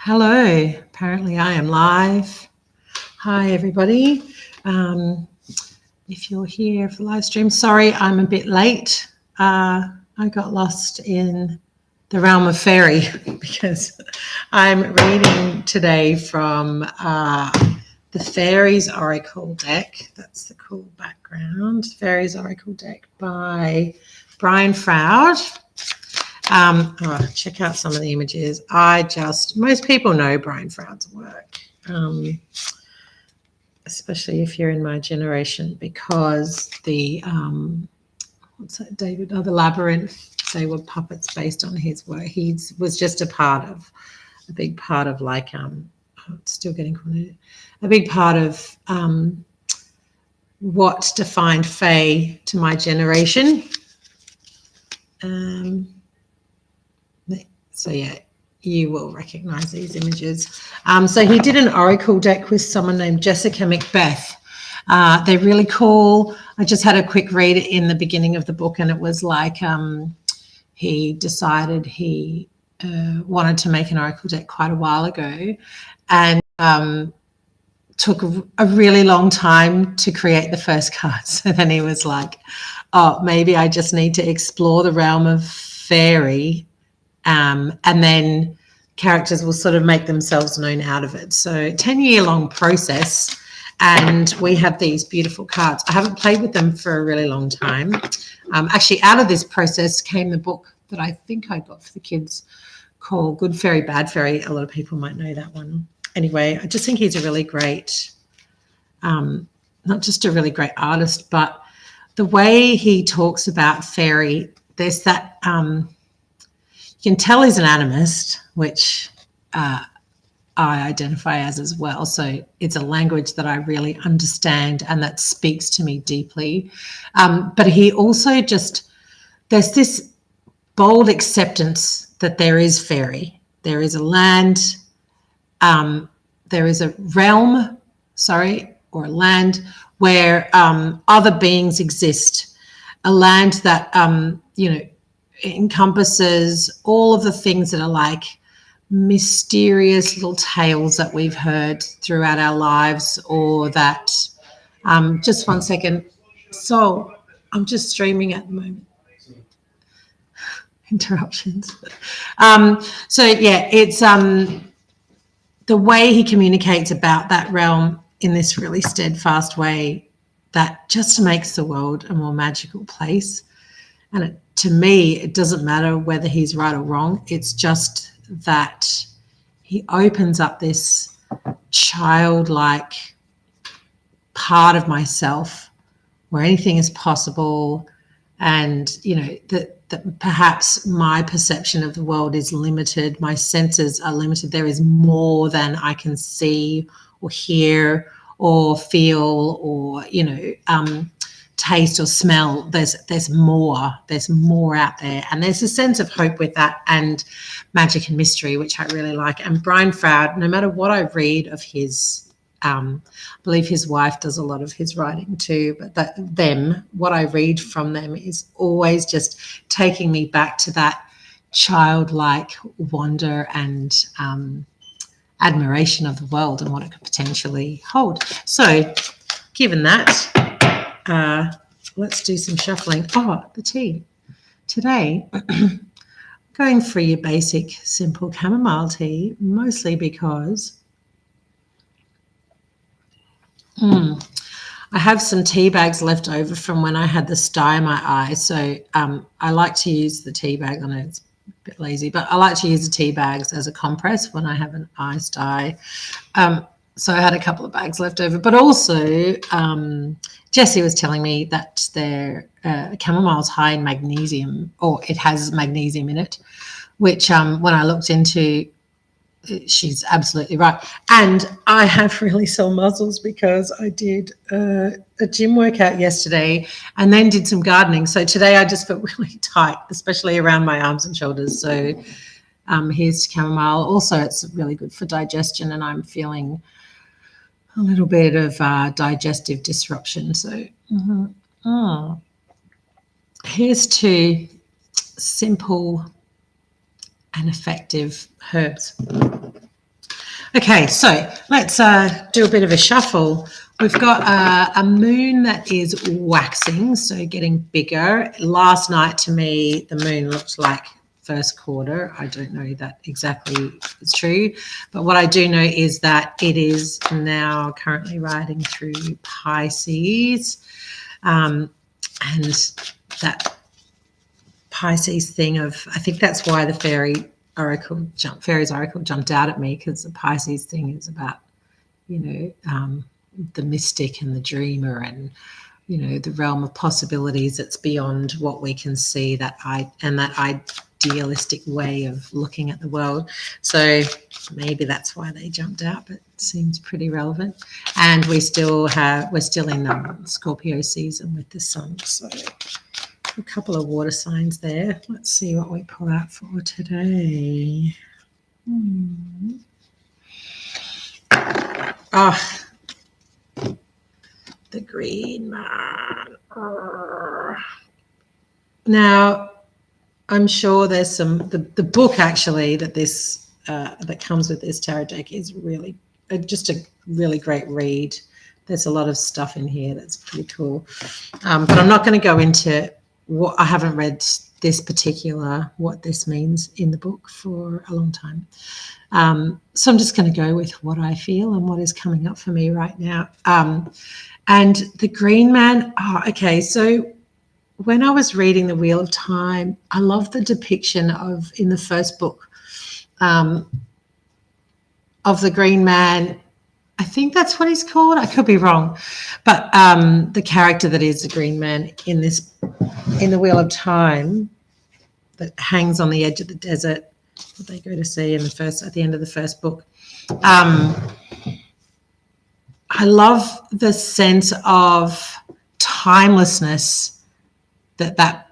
Hello, apparently I am live. Hi, everybody. If you're here for the live stream, sorry I'm a bit late. I got lost in the realm of fairy because I'm reading today from the Fairies Oracle deck. That's the cool background. Fairies Oracle deck by Brian Froud. Check out some of the images. Most people know Brian Froud's work, especially if you're in my generation, because what's that, David? Oh, the Labyrinth, they were puppets based on his work. He was just a big part of it's still getting called a big part of what defined Fae to my generation. So yeah, you will recognize these images. So he did an oracle deck with someone named Jessica Macbeth. They're really cool. I just had a quick read in the beginning of the book, and it was like he decided he wanted to make an oracle deck quite a while ago, and took a really long time to create the first card. So then he was like, oh, maybe I just need to explore the realm of fairy, and then characters will sort of make themselves known out of it. So 10-year-long process, and we have these beautiful cards. I haven't played with them for a really long time. Actually, out of this process came the book that I think I got for the kids called Good Fairy, Bad Fairy. A lot of people might know that one. Anyway, I just think he's a really great, not just a really great artist, but the way he talks about fairy, there's that, you can tell he's an animist, which I identify as well. So it's a language that I really understand and that speaks to me deeply. But he also there's this bold acceptance that there is fairy. There is a land, there is a realm, or a land where other beings exist, a land that, encompasses all of the things that are like mysterious little tales that we've heard throughout our lives, or that, just one second. So I'm just streaming at the moment. Interruptions. So yeah, it's the way he communicates about that realm in this really steadfast way that just makes the world a more magical place. And to me, it doesn't matter whether he's right or wrong. It's just that he opens up this childlike part of myself where anything is possible, and that perhaps my perception of the world is limited, my senses are limited. There is more than I can see or hear or feel or taste or smell. There's more out there, and there's a sense of hope with that, and magic and mystery, which I really like. And Brian Froud, no matter what I read of his, I believe his wife does a lot of his writing too, but what I read from them is always just taking me back to that childlike wonder and admiration of the world and what it could potentially hold. So given that, let's do some shuffling. Oh, the tea. Today, going for your basic, simple chamomile tea, mostly because I have some tea bags left over from when I had the sty in my eye. So I like to use the tea bag. I know it's a bit lazy, but I like to use the tea bags as a compress when I have an eye sty. So I had a couple of bags left over, but also Jessie was telling me that their chamomile's high in magnesium, or it has magnesium in it, which when I looked into, she's absolutely right. And I have really sore muscles because I did a gym workout yesterday and then did some gardening. So today I just feel really tight, especially around my arms and shoulders. So here's chamomile. Also, it's really good for digestion, and I'm feeling a little bit of digestive disruption. So here's two simple and effective herbs. Okay, so let's do a bit of a shuffle. We've got a moon that is waxing, so getting bigger. Last night, to me, the moon looked like first quarter. I don't know that exactly is true, but what I do know is that it is now currently riding through Pisces, and that Pisces thing of, I think that's why the fairies oracle jumped out at me, because the Pisces thing is about, the mystic and the dreamer, and the realm of possibilities that's beyond what we can see, that idealistic way of looking at the world. So maybe that's why they jumped out, but it seems pretty relevant. And we're still in Scorpio season with the sun, so a couple of water signs there. Let's see what we pull out for today. The green man. Now, I'm sure there's the book actually that comes with this tarot deck is really just a really great read. There's a lot of stuff in here that's pretty cool. But I'm not going to go into what I haven't read what this means in the book for a long time. So I'm just going to go with what I feel and what is coming up for me right now. And the green man, okay, so when I was reading The Wheel of Time, I love the depiction in the first book of the green man. I think that's what he's called. I could be wrong. But the character that is the green man in The Wheel of Time, that hangs on the edge of the desert that they go to see at the end of the first book. I love the sense of timelessness that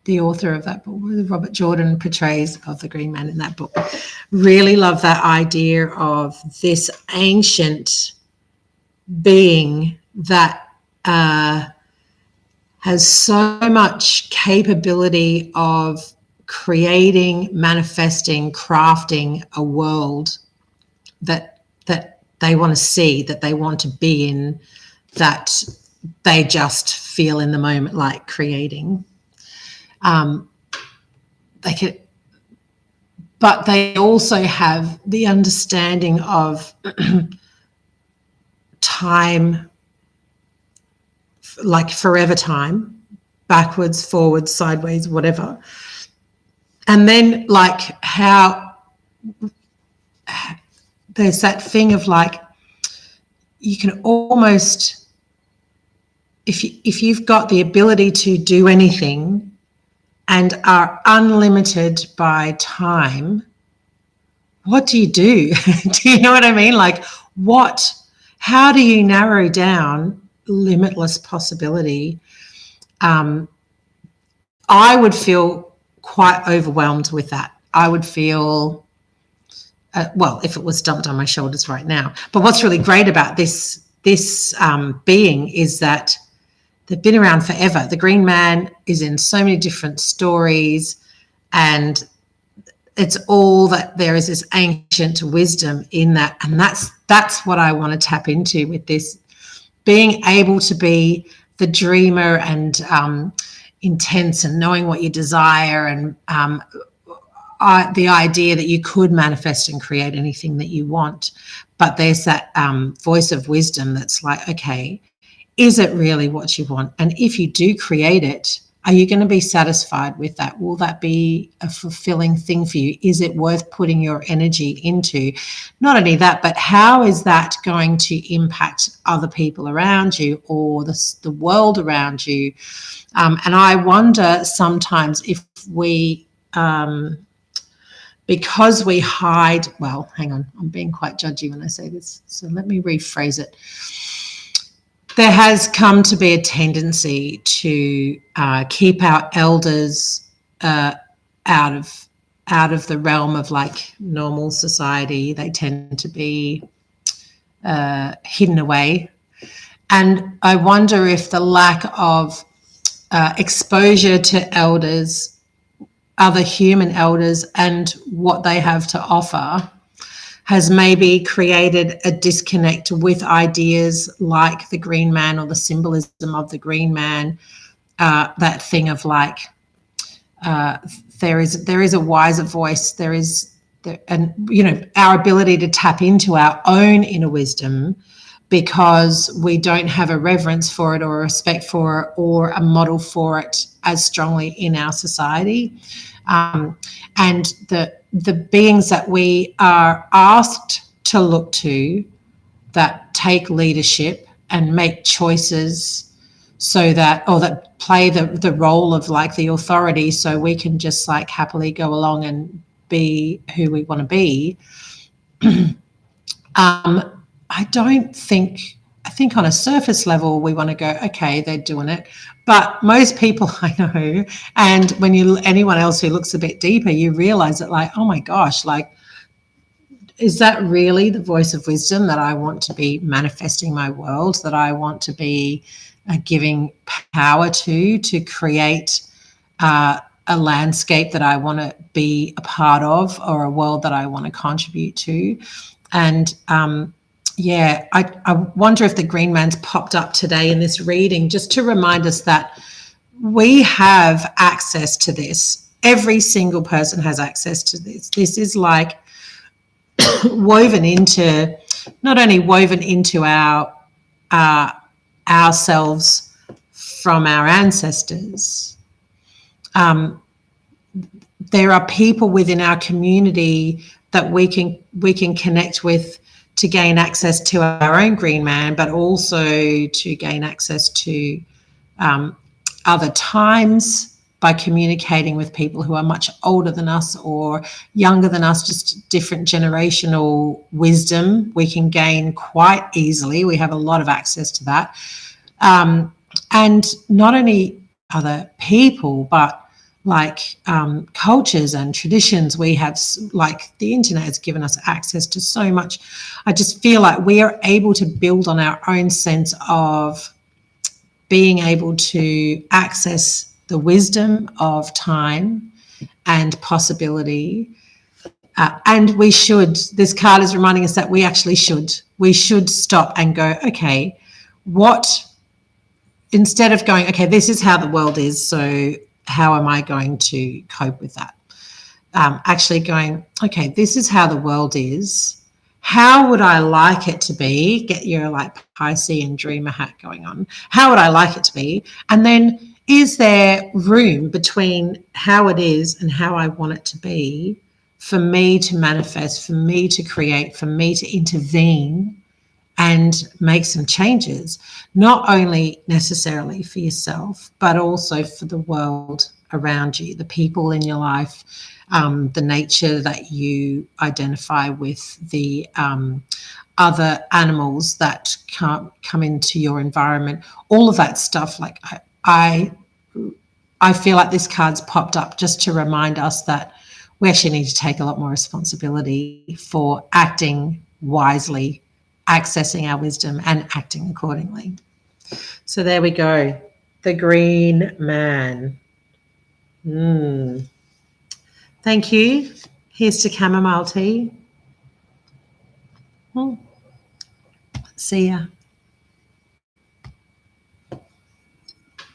the author of that book, Robert Jordan, portrays of the green man in that book. Really love that idea of this ancient being that has so much capability of creating, manifesting, crafting a world that they want to see, that they want to be in, that they just feel in the moment like creating. But they also have the understanding of time, like forever time, backwards, forwards, sideways, whatever. And then like how there's that thing of like, you can almost, if you've got the ability to do anything and are unlimited by time, what do you do? Do you know what I mean? Like how do you narrow down limitless possibility? I would feel quite overwhelmed with that. I would feel, if it was dumped on my shoulders right now. But what's really great about this being is that they've been around forever. The green man is in so many different stories, and it's all that there is this ancient wisdom in that. And that's what I want to tap into with this, being able to be the dreamer and intense and knowing what you desire, and the idea that you could manifest and create anything that you want. But there's that voice of wisdom that's like, okay, is it really what you want? And if you do create it, are you going to be satisfied with that? Will that be a fulfilling thing for you? Is it worth putting your energy into? Not only that, but how is that going to impact other people around you or the world around you? And I wonder sometimes if we, because we hide, well, hang on, I'm being quite judgy when I say this, so let me rephrase it. There has come to be a tendency to keep our elders out of the realm of like normal society. They tend to be hidden away. And I wonder if the lack of exposure to elders other human elders and what they have to offer has maybe created a disconnect with ideas like the green man or the symbolism of the green man, that thing of like, there is a wiser voice, and our ability to tap into our own inner wisdom, because we don't have a reverence for it or a respect for it or a model for it as strongly in our society. And the beings that we are asked to look to, that take leadership and make choices, so that, or that play the role of like the authority, so we can just like happily go along and be who we want to be. I think on a surface level we want to go, okay, they're doing it, but most people I know, and when anyone else who looks a bit deeper, you realize that like, oh my gosh, like, is that really the voice of wisdom that I want to be manifesting my world, that I want to be giving power to create a landscape that I want to be a part of, or a world that I want to contribute to? And I wonder if the green man's popped up today in this reading just to remind us that we have access to this. Every single person has access to this. This is like woven into, not only woven into ourselves from our ancestors. There are people within our community that we can connect with to gain access to our own green man, but also to gain access to other times, by communicating with people who are much older than us or younger than us, just different generational wisdom we can gain quite easily. We have a lot of access to that. And not only other people, but like cultures and traditions. We have, like, the internet has given us access to so much. I just feel like we are able to build on our own sense of being able to access the wisdom of time and possibility. And we should, this card is reminding us that we actually should stop and go, okay, instead of going, okay, this is how the world is, so how am I going to cope with that? Actually going, okay, this is how the world is. How would I like it to be? Get your like Piscean dreamer hat going on. How would I like it to be? And then, is there room between how it is and how I want it to be for me to manifest, for me to create, for me to intervene and make some changes, not only necessarily for yourself, but also for the world around you, the people in your life, the nature that you identify with, the other animals that come into your environment, all of that stuff. Like I feel like this card's popped up just to remind us that we actually need to take a lot more responsibility for acting wisely, accessing our wisdom and acting accordingly. So there we go. The green man. Thank you. Here's to chamomile tea. See ya.